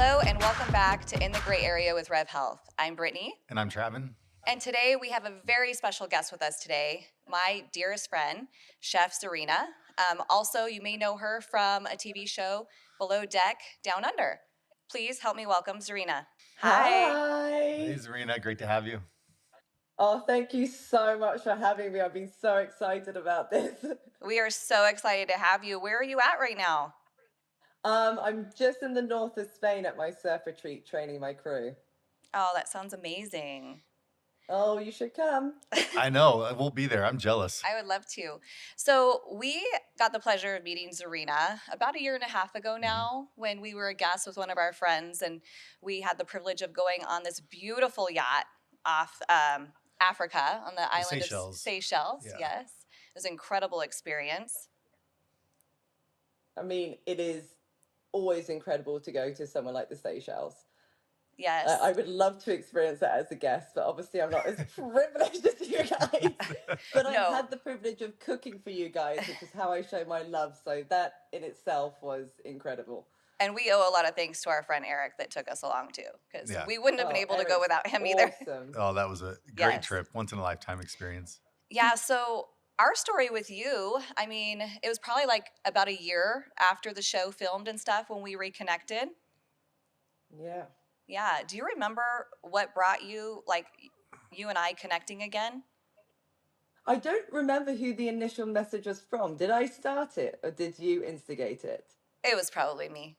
Hello and welcome back to In the Gray Area with REVV Health. I'm Brittany. And I'm Travin. And today we have a very special guest with us today, my dearest friend, Chef Tzarina. Also, you may know her from a TV show, Below Deck, Down Under. Please help me welcome Tzarina. Hi. Hey, Tzarina. Great to have you. Oh, thank you so much for having me. I've been so excited about this. We are so excited to have you. Where are you at right now? I'm just in the north of Spain at my surf retreat training my crew. Oh, that sounds amazing. Oh, you should come. I know. We'll be there. I'm jealous. I would love to. So we got the pleasure of meeting Tzarina about a year and a half ago now when we were a guest with one of our friends, and we had the privilege of going on this beautiful yacht off Africa on the island Seychelles. of Seychelles. Yeah. Yes. It was an incredible experience. I mean, it is always incredible to go to somewhere like the Seychelles. Yes. I would love to experience that as a guest, but obviously I'm not as privileged as you guys. But No. I've had the privilege of cooking for you guys, which is how I show my love. So that in itself was incredible. And we owe a lot of thanks to our friend Eric that took us along too, because we wouldn't have been able to go without him either. Awesome. Oh, that was a great trip. Once in a lifetime experience. Yeah. So our story with you, I mean, it was probably like about a year after the show filmed and stuff when we reconnected. Yeah. Yeah. Do you remember what brought you, like, you and I connecting again? I don't remember who the initial message was from. Did I start it or did you instigate it? It was probably me.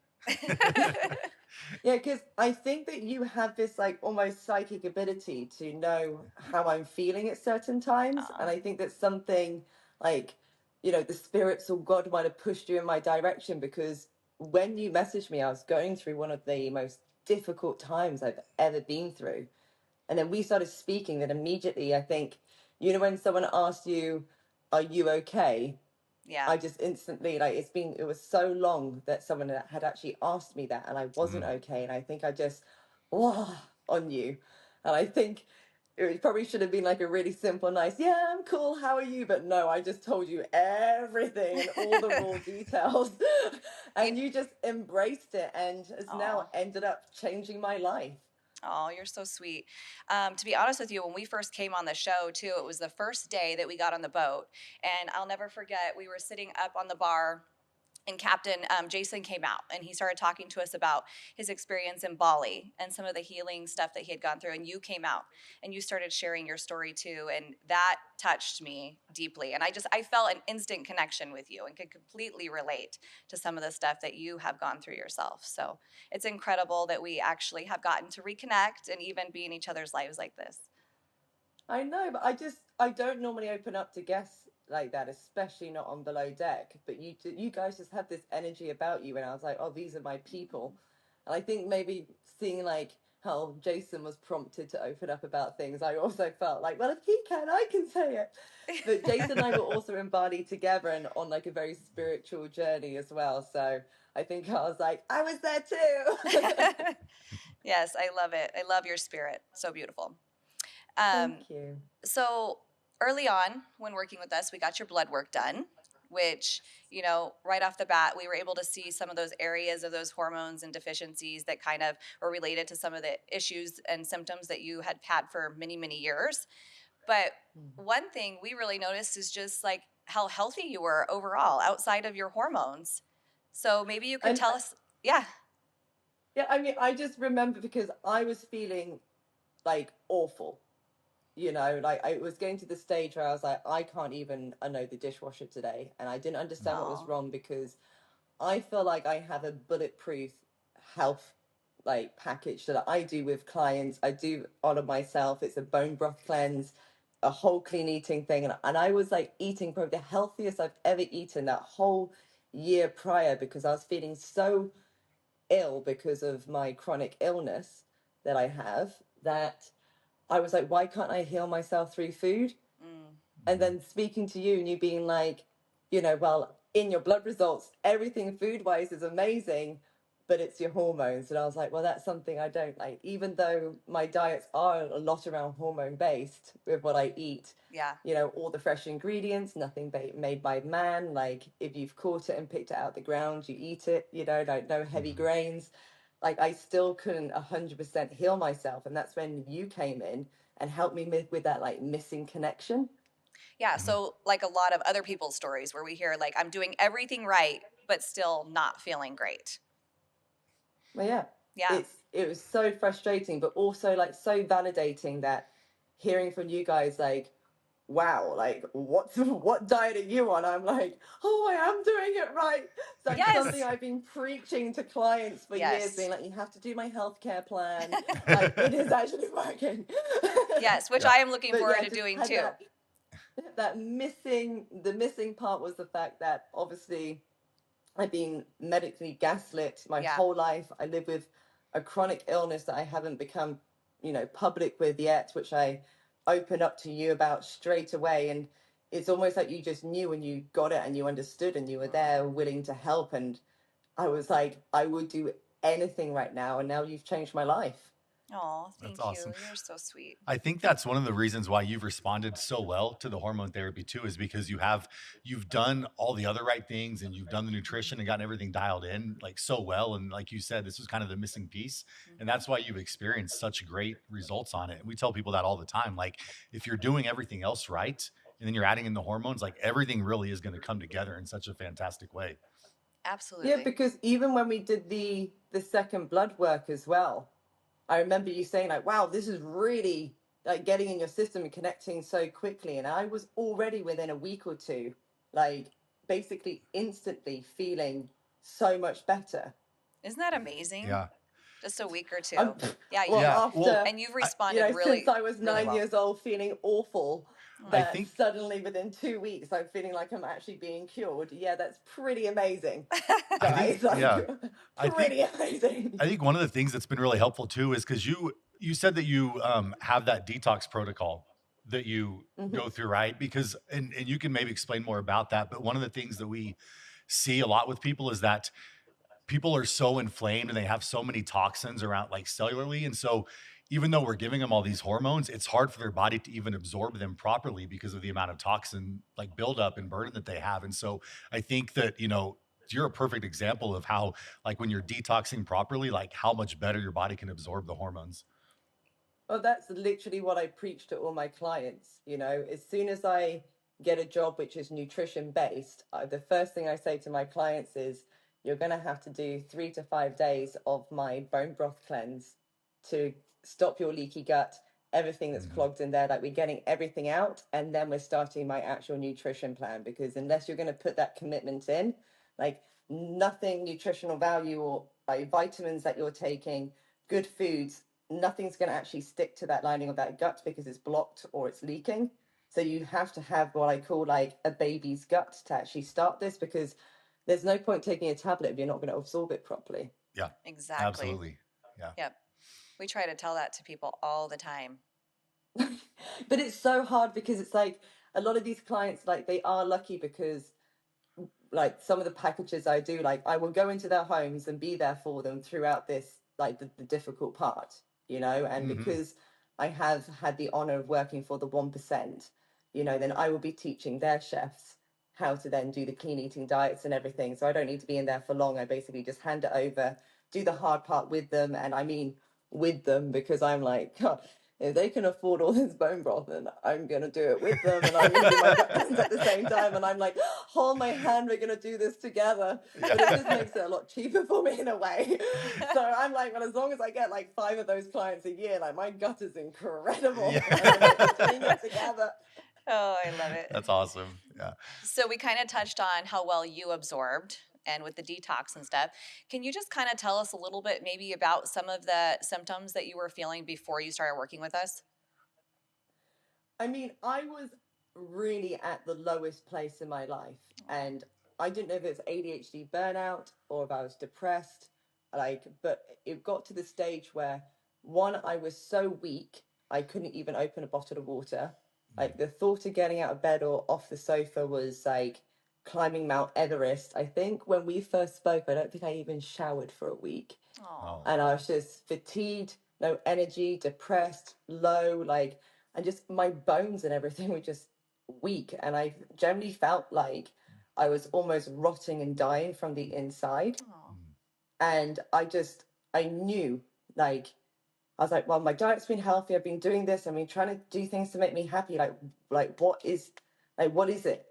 Yeah, because I think that you have this like almost psychic ability to know how I'm feeling at certain times. And I think that's something like, you know, the spirits or God might have pushed you in my direction, because when you messaged me, I was going through one of the most difficult times I've ever been through. And then we started speaking, and immediately I think, you know, when someone asks you, are you okay? Yeah. I just instantly, like, it was so long that someone had actually asked me that and I wasn't okay. And I think I just, on you. And I think it probably should have been like a really simple, nice, yeah, I'm cool, how are you? But no, I just told you everything and all the raw details. And you just embraced it and has now ended up changing my life. Oh, you're so sweet. To be honest with you, when we first came on the show, too, it was the first day that we got on the boat. And I'll never forget, we were sitting up on the bar, and Captain Jason came out, and he started talking to us about his experience in Bali and some of the healing stuff that he had gone through. And you came out, and you started sharing your story, too. And that touched me deeply. And I felt an instant connection with you and could completely relate to some of the stuff that you have gone through yourself. So it's incredible that we actually have gotten to reconnect and even be in each other's lives like this. I know, but I don't normally open up to guests like that, especially not on Below Deck. But you guys just have this energy about you, and I was like, oh, these are my people. And I think maybe seeing like how Jason was prompted to open up about things, I also felt like, well, if he can, I can say it. But Jason and I were also in Bali together and on like a very spiritual journey as well. So I think I was like, I was there too. Yes, I love it. I love your spirit. So beautiful. Thank you. So early on when working with us, we got your blood work done, which, you know, right off the bat, we were able to see some of those areas of those hormones and deficiencies that kind of were related to some of the issues and symptoms that you had had for many, many years. But one thing we really noticed is just like how healthy you were overall outside of your hormones. So maybe you could tell us. Yeah. Yeah, I mean, I just remember because I was feeling like awful. You know, like I was getting to the stage where I was like, I can't even unload the dishwasher today. And I didn't understand what was wrong, because I feel like I have a bulletproof health like package that I do with clients. I do honor myself. It's a bone broth cleanse, a whole clean eating thing. And I was like eating probably the healthiest I've ever eaten that whole year prior, because I was feeling so ill because of my chronic illness that I have, that I was like, why can't I heal myself through food? And then speaking to you and you being like, you know, well, in your blood results, everything food-wise is amazing, but it's your hormones. And I was like, well, that's something I don't like, even though my diets are a lot around hormone-based with what I eat. Yeah. You know, all the fresh ingredients, nothing made by man. Like if you've caught it and picked it out the ground, you eat it, you know, like no heavy grains. like I still couldn't 100% heal myself. And that's when you came in and helped me with that like missing connection. Yeah, Mhm. so like a lot of other people's stories where we hear like I'm doing everything right but still not feeling great. Well, yeah, Yeah. it was so frustrating, but also like so validating that hearing from you guys, like, wow, like what diet are you on? I'm like, oh, I am doing it right. It's like something Yes. I've been preaching to clients for years, Yes. being like, you have to do my healthcare plan. Like it is actually working. Yes, which Yeah. I am looking But forward yeah, to just doing had too. that missing the missing part was the fact that obviously I've been medically gaslit my Yeah. whole life. I live with a chronic illness that I haven't become, public with yet, which I opened up to you about straight away. And it's almost like you just knew and you got it and you understood and you were there willing to help. And I was like, I would do anything right now. And now you've changed my life. Oh, That's thank you. awesome. You're so sweet. I think that's one of the reasons why you've responded so well to the hormone therapy too, is because you've done all the other right things and you've done the nutrition and gotten everything dialed in like so well. And like you said, this was kind of the missing piece. And that's why you've experienced such great results on it. And we tell people that all the time. Like if you're doing everything else right, and then you're adding in the hormones, like everything really is going to come together in such a fantastic way. Yeah, Absolutely. because even when we did the second blood work as well, I remember you saying like, "Wow, this is really like getting in your system and connecting so quickly." And I was already within a week or two, like basically instantly feeling so much better. Isn't that amazing? Yeah. Just a week or I'm two. Yeah, well Yeah. Well, after and you've I, responded since really, I was really nine well. years old, feeling awful. I Oh. That think, suddenly within 2 weeks I'm feeling like I'm actually being cured. Yeah, that's pretty amazing, I think, guys. Like yeah, I think pretty amazing. I think one of the things that's been really helpful too is because you said that you have that detox protocol that you Hmm. go through, right? Because and you can maybe explain more about that. But one of the things that we see a lot with people is that people are so inflamed and they have so many toxins around like cellularly. And so even though we're giving them all these hormones, it's hard for their body to even absorb them properly because of the amount of toxin like buildup and burden that they have. And so I think that, you're a perfect example of how, like when you're detoxing properly, like how much better your body can absorb the hormones. Well, that's literally what I preach to all my clients. As soon as I get a job which is nutrition based, the first thing I say to my clients is, you're going to have to do 3 to 5 days of my bone broth cleanse to stop your leaky gut, everything that's Mhm. clogged in there. Like we're getting everything out, and then we're starting my actual nutrition plan. Because unless you're going to put that commitment in, like nothing nutritional value or like vitamins that you're taking, good foods, nothing's going to actually stick to that lining of that gut because it's blocked or it's leaking. So you have to have what I call like a baby's gut to actually start this, because there's no point taking a tablet if you're not going to absorb it properly. Yeah, Exactly. absolutely. Yeah. Yep. We try to tell that to people all the time. But it's so hard because it's like a lot of these clients, like they are lucky because like some of the packages I do, like I will go into their homes and be there for them throughout this, like the difficult part, and Hmm. because I have had the honor of working for the 1%, then I will be teaching their chefs how to then do the clean eating diets and everything. So I don't need to be in there for long. I basically just hand it over, do the hard part with them. And I mean, with them, because I'm like, God, if they can afford all this bone broth, then I'm going to do it with them. And I'm going to do my gut cleanse at the same time. And I'm like, hold my hand, we're going to do this together. But it just makes it a lot cheaper for me in a way. So I'm like, well, as long as I get like 5 of those clients a year, like my gut is incredible. And I'm like, we're doing Yeah. it together. Oh, I love it. That's awesome. Yeah. So we kind of touched on how well you absorbed and with the detox and stuff. Can you just kind of tell us a little bit maybe about some of the symptoms that you were feeling before you started working with us? I mean, I was really at the lowest place in my life. And I didn't know if it was ADHD burnout or if I was depressed. But it got to the stage where one, I was so weak, I couldn't even open a bottle of water. Like the thought of getting out of bed or off the sofa was like climbing Mount Everest. I think when we first spoke, I don't think I even showered for a week. Oh, Oh, And I was just fatigued, no energy, depressed, low, like, and just my bones and everything were just weak. And I generally felt like I was almost rotting and dying from the inside. oh, And I just I knew, like, I was like, well, my diet's been healthy. I've been doing this. I've been trying to do things to make me happy. What is it,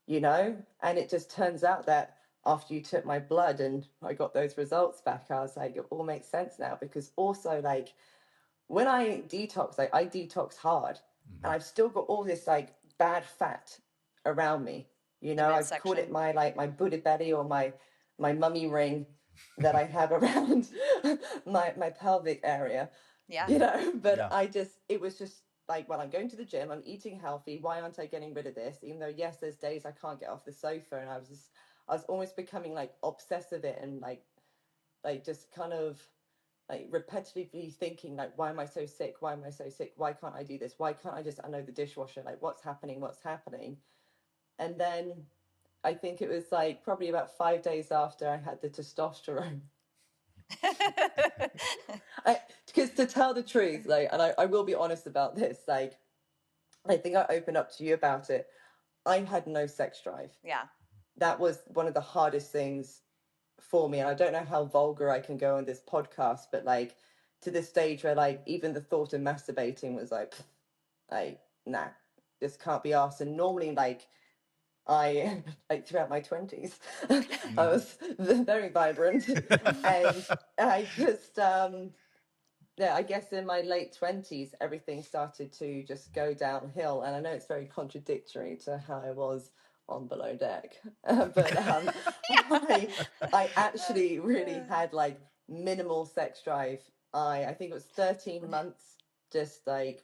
you know? And it just turns out that after you took my blood and I got those results back, I was like, it all makes sense now. Because also, like, when I detox, like, I detox hard, and I've still got all this like bad fat around me. You The know, I've called it midsection. my Buddha belly, or my mummy ring that I have around my pelvic area, Yeah. you know. But Yeah. it was just like, well, I'm going to the gym, I'm eating healthy, why aren't I getting rid of this? Even though, yes, there's days I can't get off the sofa, and I was almost becoming like obsessed with it, and like just kind of like repetitively thinking, like, why am I so sick, why am I so sick, why can't I do this, why can't I just unload the dishwasher, like, what's happening. And then I think it was like probably about 5 days after I had the testosterone. Because to tell the truth, like, and I will be honest about this, like, I think I opened up to you about it. I had no sex drive. Yeah. That was one of the hardest things for me. And I don't know how vulgar I can go on this podcast, but like, to the stage where like even the thought of masturbating was like, nah, this can't be asked. And normally, like, I like throughout my 20s, I was very vibrant, and I just yeah, I guess in my late 20s, everything started to just go downhill. And I know it's very contradictory to how I was on Below Deck, but I actually really had like minimal sex drive. I think it was 13 months, just like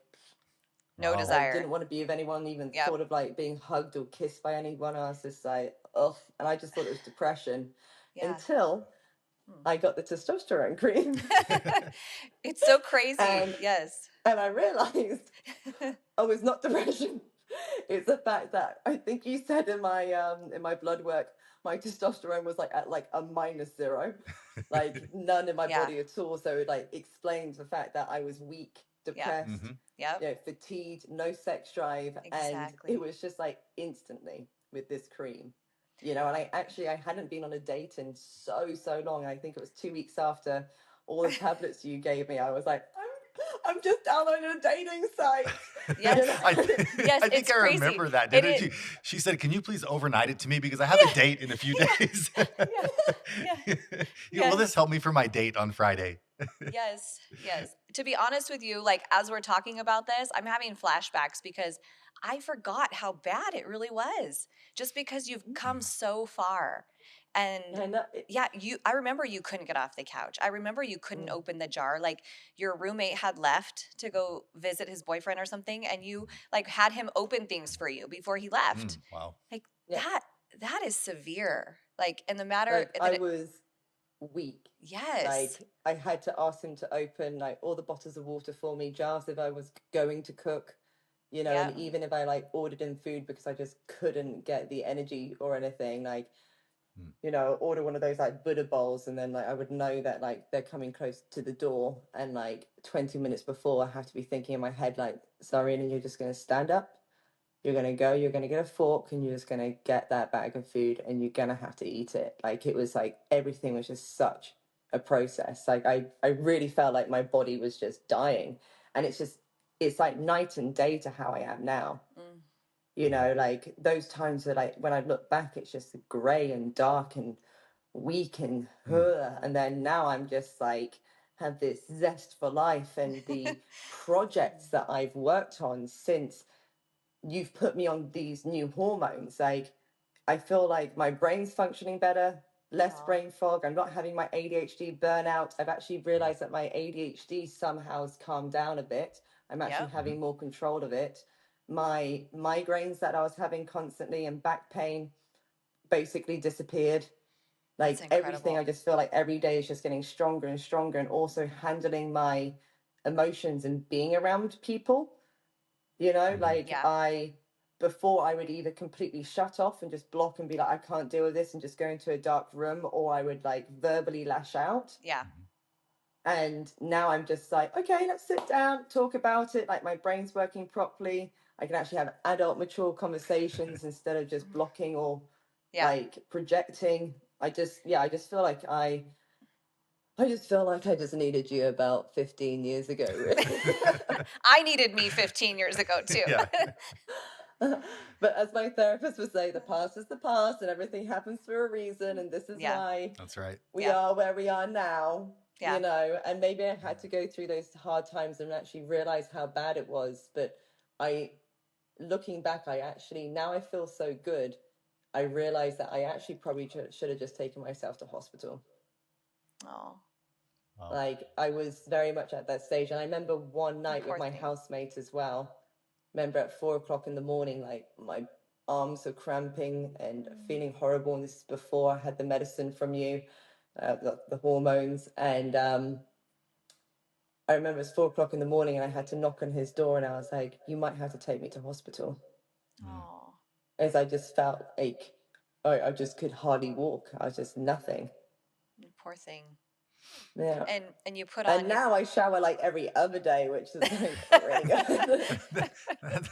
No Wow. I desire. didn't want to be with anyone, even Yep. thought of like being hugged or kissed by anyone. I was just like, ugh. And I just thought it was depression Yeah. until I got the testosterone cream. It's so crazy. And Yes. and I realized, oh, it's not depression. It's the fact that I think you said in my blood work, my testosterone was like at like a -0, like none in my Yeah. body at all. So it like explains the fact that I was weak, depressed, Yep. you know, fatigued, no sex drive, and Exactly. it was just like instantly with this cream, you know. And I hadn't been on a date in so long. I think it was 2 weeks after all the tablets you gave me. I was like, I'm just downloading a dating site. Yes. You know? Yes, I think it's I crazy. remember that, It didn't is. she said, "Can you please overnight it to me because I have a date in a few days." Yeah. You go, will Yes. this help me for my date on Friday? Yes, yes. To be honest with you, like as we're talking about this, I'm having flashbacks because I forgot how bad it really was. Just because you've come so far. And And yeah, I remember you couldn't get off the couch. I remember you couldn't open the jar. Like your roommate had left to go visit his boyfriend or something, and you like had him open things for you before he left. Wow. Like yeah, that is severe. Like in the matter like that I it, was weak. yes. Like I had to ask him to open like all the bottles of water for me, jars if I was going to cook, you know. Yeah. And even if I like ordered in food because I just couldn't get the energy or anything, like, you know, order one of those like Buddha bowls, and then like I would know that like they're coming close to the door, and like 20 minutes before I have to be thinking in my head like, Tzarina, you're just going to stand up, you're going to go, you're going to get a fork, and you're just going to get that bag of food, and you're going to have to eat it. Like it was like everything was just such a process. Like I really felt like my body was just dying, and it's like night and day to how I am now. You know, like those times are like when I look back, it's just gray and dark and weak and then now I'm just like have this zest for life, and the projects that I've worked on since you've put me on these new hormones, like I feel like my brain's functioning better, less Aw. brain fog, I'm not having my ADHD burnout. I've actually realized that my ADHD somehow has calmed down a bit. I'm actually Yep. having more control of it. My migraines that I was having constantly and back pain basically disappeared. That's Like everything, I incredible. just feel like every day is just getting stronger and stronger, and also handling my emotions and being around people, you know. Like Yeah. I before I would either completely shut off and just block and be like, I can't deal with this, and just go into a dark room, or I would like verbally lash out. Yeah. And now I'm just like, okay, let's sit down, talk about it. Like my brain's working properly. I can actually have adult, mature conversations instead of just blocking or Yeah. like projecting. I just feel like I just feel like I just needed you about 15 years ago, really. I needed me 15 years ago too. Yeah. But as my therapist would say, the past is the past and everything happens for a reason. And this is Yeah. why That's right. we Yeah. are where we are now, Yeah. you know. And maybe I had to go through those hard times and actually realize how bad it was. But looking back, now I feel so good. I realized that I actually probably should have just taken myself to hospital. Oh, Wow. Like, I was very much at that stage. And I remember one night poor with my thing. housemate as well. Remember at 4 o'clock in the morning, like my arms were cramping and feeling horrible. And this is before I had the medicine from you, the hormones. And I remember it was 4 o'clock in the morning and I had to knock on his door and I was like, you might have to take me to hospital. Oh, As I just felt like I just could hardly walk. I was just nothing. poor thing. Yeah. And you put on And now I shower like every other day, which is like really good. It's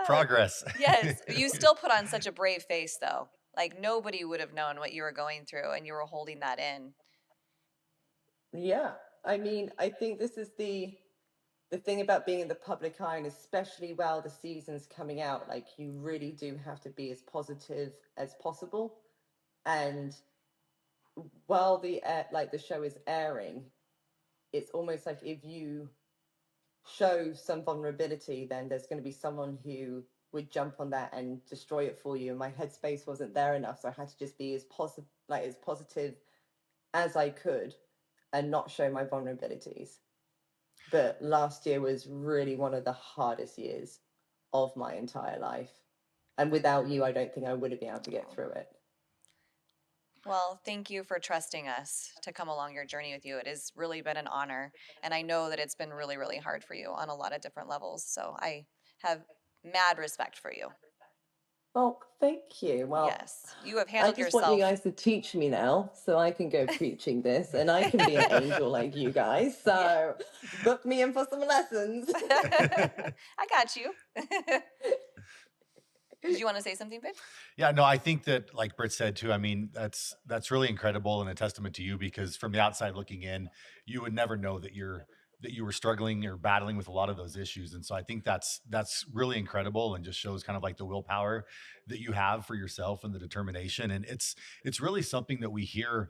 progress. Yes, you still put on such a brave face though. Like nobody would have known what you were going through and you were holding that in. Yeah. I mean, I think this is the thing about being in the public eye, and especially while the season's coming out, like you really do have to be as positive as possible. And while the show is airing, it's almost like if you show some vulnerability, then there's going to be someone who would jump on that and destroy it for you. And my headspace wasn't there enough, so I had to just be as positive as I could and not show my vulnerabilities. But last year was really one of the hardest years of my entire life. And without you, I don't think I would have been able to get through it. Well, thank you for trusting us to come along your journey with you. It has really been an honor. And I know that it's been really, really hard for you on a lot of different levels. So I have mad respect for you. Well, thank you. Well, yes, you have I handled just yourself. want you guys to teach me now so I can go preaching this and I can be an angel like you guys. So book me in for some lessons. I got you. Did you want to say something, babe? Yeah, no, I think that, like Britt said too, I mean, that's really incredible and a testament to you, because from the outside looking in, you would never know that you were struggling or battling with a lot of those issues. And so I think that's really incredible and just shows kind of like the willpower that you have for yourself and the determination. And it's really something that we hear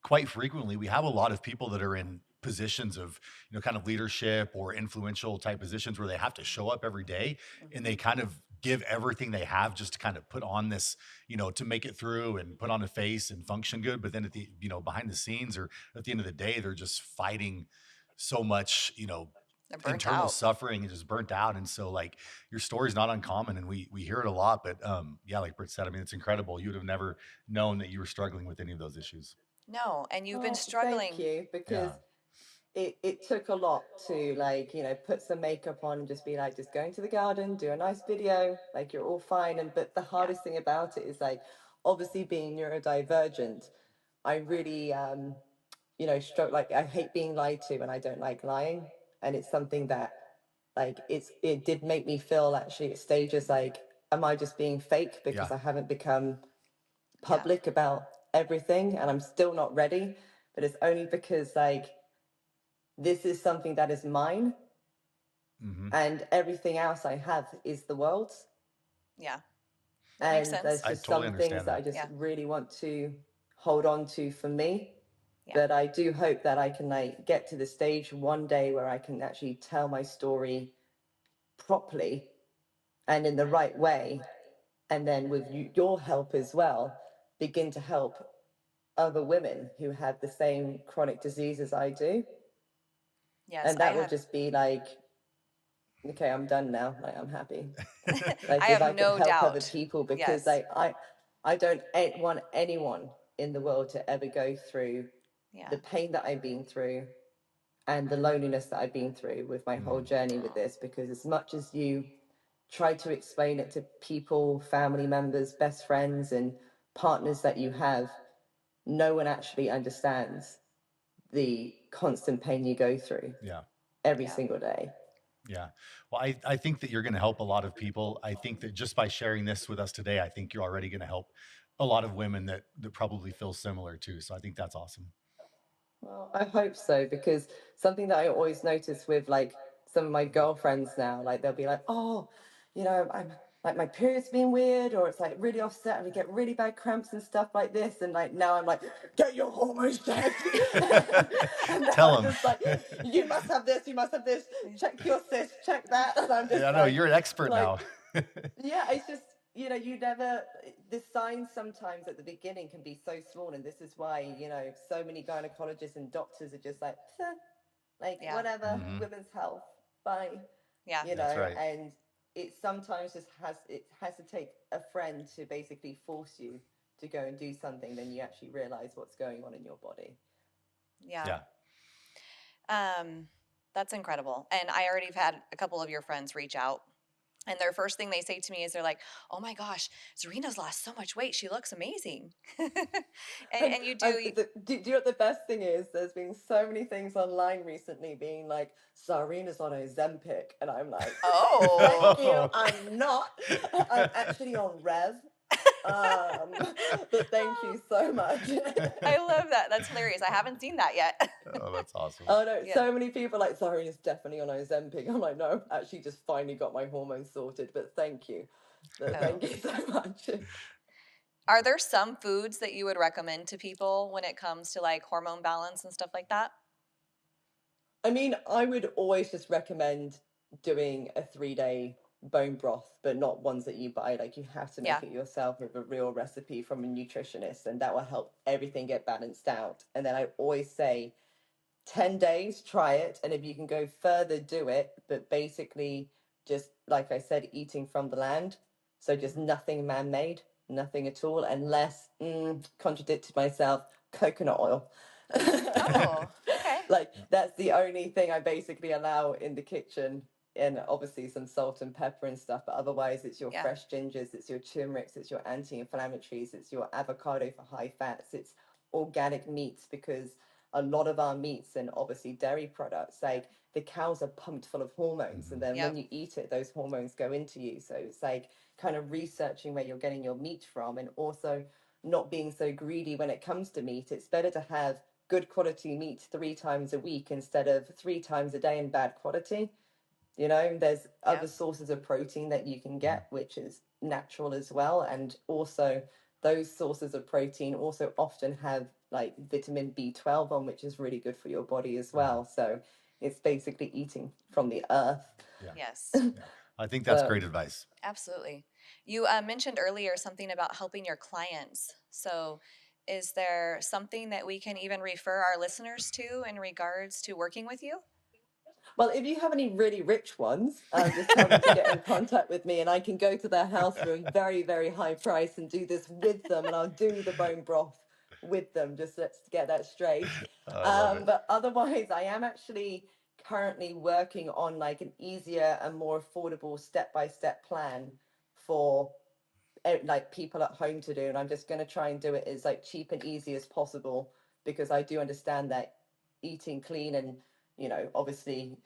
quite frequently. We have a lot of people that are in positions of, kind of leadership or influential type positions where they have to show up every day and they kind of give everything they have just to kind of put on this, to make it through and put on a face and function good. But then at the, behind the scenes or at the end of the day, they're just fighting so much, They're burnt internal out. suffering and just burnt out. And so like your story is not uncommon and we hear it a lot, but yeah, like Britt said, I mean, it's incredible. You would have never known that you were struggling with any of those issues. No, and you've been Well, struggling. thank you, because Yeah. it took a lot to put some makeup on and just be like, just go into the garden, do a nice video, like you're all fine. And but the hardest thing about it is like, obviously being neurodivergent, I really stroke, like I hate being lied to and I don't like lying. And it's something that like it did make me feel actually at stages like, am I just being fake because Yeah. I haven't become public about everything and I'm still not ready? But it's only because like this is something that is mine, and everything else I have is the world's. Yeah. That makes And sense. there's I just totally some things understand that I that. just really want to hold on to for me. Yeah. But I do hope that I can like get to the stage one day where I can actually tell my story properly and in the right way, and then with your help as well, begin to help other women who have the same chronic disease as I do. Yes, And that would just be like, okay, I'm done now. Like, I'm happy. Like, I if have I could no help other doubt. people, Yes. because like I don't want anyone in the world to ever go through the pain that I've been through and the loneliness that I've been through with my whole journey with this. Because as much as you try to explain it to people, family members, best friends, and partners that you have, no one actually understands the constant pain you go through every single day. Yeah. Well, I think that you're going to help a lot of people. I think that just by sharing this with us today, I think you're already going to help a lot of women that probably feel similar too. So I think that's awesome. Well, I hope so, because something that I always notice with like some of my girlfriends now, like they'll be like, "Oh, I'm like my period's been weird, or it's like really offset, and we get really bad cramps and stuff like this." And like now I'm like, "Get your hormones checked," and now Tell I'm them. just like, "You must have this, you must have this. Check your cyst, check that," and I'm just Yeah, no, you're an expert like, now. yeah, it's just, you never, the signs sometimes at the beginning can be so small. And this is why, so many gynecologists and doctors are just like, "Eh, like Yeah. whatever, Hmm. women's health, bye," Yeah. That's right. and it sometimes just has to take a friend to basically force you to go and do something. Then you actually realize what's going on in your body. Yeah. Yeah. That's incredible. And I already have had a couple of your friends reach out. And their first thing they say to me is they're like, "Oh my gosh, Zarina's lost so much weight. She looks amazing." and you do. Do you know what the best thing is? There's been so many things online recently being like, "Tzarina's on Ozempic," and I'm like, Oh. "Thank you, I'm not. I'm actually on Rev. Um, but thank you so much." I love that. That's hilarious. I haven't seen that yet. Oh, that's awesome. Oh no, Yeah. so many people like, "Tzarina's definitely on Ozempic." I'm like, "No, actually just finally got my hormones sorted, but thank you. But Oh. thank you so much." Are there some foods that you would recommend to people when it comes to like hormone balance and stuff like that? I mean, I would always just recommend doing a 3-day bone broth, but not ones that you buy. Like, you have to Yeah. make it yourself with a real recipe from a nutritionist, and that will help everything get balanced out. And then I always say 10 days, try it. And if you can go further, do it. But basically, just like I said, eating from the land. So just nothing man made, nothing at all, unless, contradicted myself, coconut oil. Oh, okay. Like, that's the only thing I basically allow in the kitchen. And obviously some salt and pepper and stuff, but otherwise it's your Yeah. fresh gingers, it's your turmerics, it's your anti-inflammatories, it's your avocado for high fats, it's organic meats, because a lot of our meats and obviously dairy products, like the cows are pumped full of hormones, and then Yep. when you eat it, those hormones go into you. So it's like kind of researching where you're getting your meat from, and also not being so greedy when it comes to meat. It's better to have good quality meat 3 times a week instead of 3 times a day in bad quality. There's other Yep. sources of protein that you can get, which is natural as well. And also, those sources of protein also often have like vitamin B12 on, which is really good for your body as well. So it's basically eating from the earth. Yeah. Yes. Yeah. I think that's So, great advice. Absolutely. You mentioned earlier something about helping your clients. So, is there something that we can even refer our listeners to in regards to working with you? well, if you have any really rich ones, just tell them to get in contact with me, and I can go to their house for a very, very high price and do this with them, and I'll do the bone broth with them. Just let's get that straight. I love it. But otherwise, I am actually currently working on like an easier and more affordable step-by-step plan for like people at home to do, and I'm just going to try and do it as like cheap and easy as possible, because I do understand that eating clean and obviously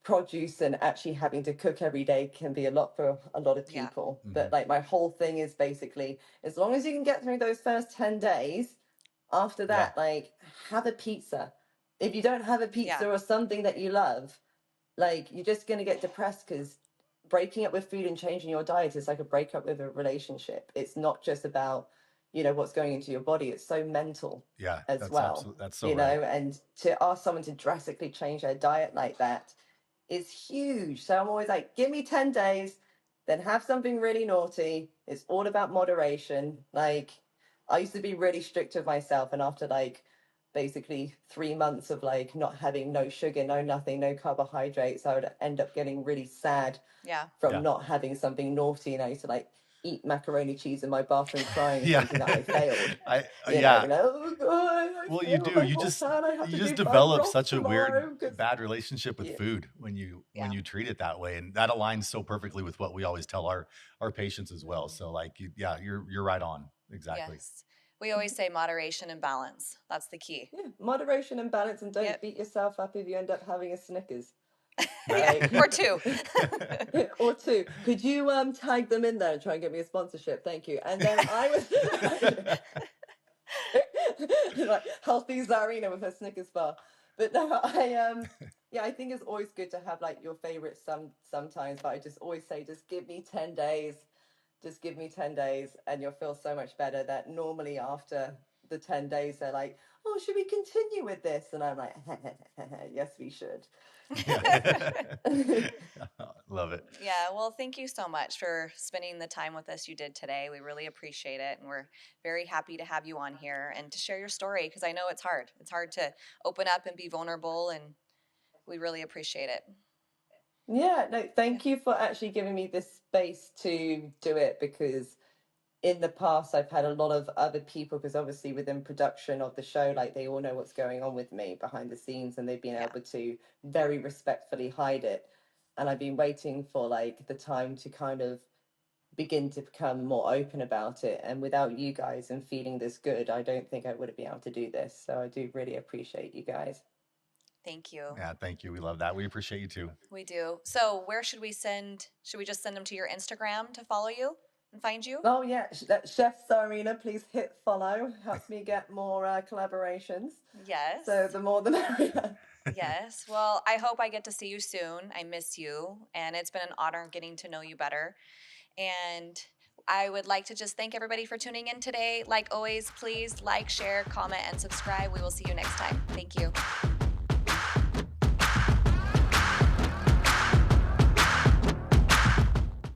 produce and actually having to cook every day can be a lot for a lot of Yeah. people. Mhm. But like my whole thing is basically, as long as you can get through those first 10 days, after Yeah. that, like, have a pizza. If you don't have a pizza Yeah. or something that you love, like, you're just going to get depressed, because breaking up with food and changing your diet is like a breakup with a relationship. It's not just about what's going into your body. It's so mental Yeah. as That's well. absolutely, that's so right. And to ask someone to drastically change their diet like that is huge. So I'm always like, give me 10 days, then have something really naughty. It's all about moderation. Like, I used to be really strict with myself, and after like basically 3 months of like not having no sugar, no nothing, no carbohydrates, I would end up getting really sad Yeah. from Yeah. not having something naughty. And I used to like eat macaroni cheese in my bathroom crying, Yeah. thinking that I failed. Yeah. Oh God, I Well, you failed do. my whole plan. I have You to just do bone develop broth such a weird, tomorrow, 'cause bad relationship with yeah. food when you Yeah. treat it that way, and that aligns so perfectly with what we always tell our patients as well. So like, you're right on. Exactly. Yes. We always say moderation and balance. That's the key. Yeah, moderation and balance, and don't Yep. beat yourself up if you end up having a Snickers. Yeah. Like, Or two. or two. Could you tag them in there and try and get me a sponsorship? Thank you. And then I was Like healthy Tzarina with her Snickers bar. But no, yeah, I think it's always good to have like your favorites sometimes, but I just always say, just give me 10 days. Just give me 10 days and you'll feel so much better. That normally after the 10 days, they're like, oh, should we continue with this? And I'm like, yes, we should. Yeah. Love it. Yeah, well, thank you so much for spending the time with us you did today. We really appreciate it. And we're very happy to have you on here and to share your story because I know it's hard. It's hard to open up and be vulnerable, and we really appreciate it. Yeah, no, thank you for actually giving me this space to do it, because in the past I've had a lot of other people, because obviously within production of the show, like they all know what's going on with me behind the scenes and they've been able to very respectfully hide it. And I've been waiting for like the time to kind of begin to become more open about it. And without you guys and feeling this good, I don't think I would have been able to do this. So I do really appreciate you guys. Thank you. Yeah, thank you. We love that. We appreciate you too. We do. So where should we send? Should we just send them to your Instagram to follow you and find you? Oh yeah, Chef Tzarina, please hit follow. Helps me get more collaborations. Yes. So the more the merrier. Yes. Well, I hope I get to see you soon. I miss you, and it's been an honor getting to know you better. And I would like to just thank everybody for tuning in today. Like always, please like, share, comment, and subscribe. We will see you next time. Thank you.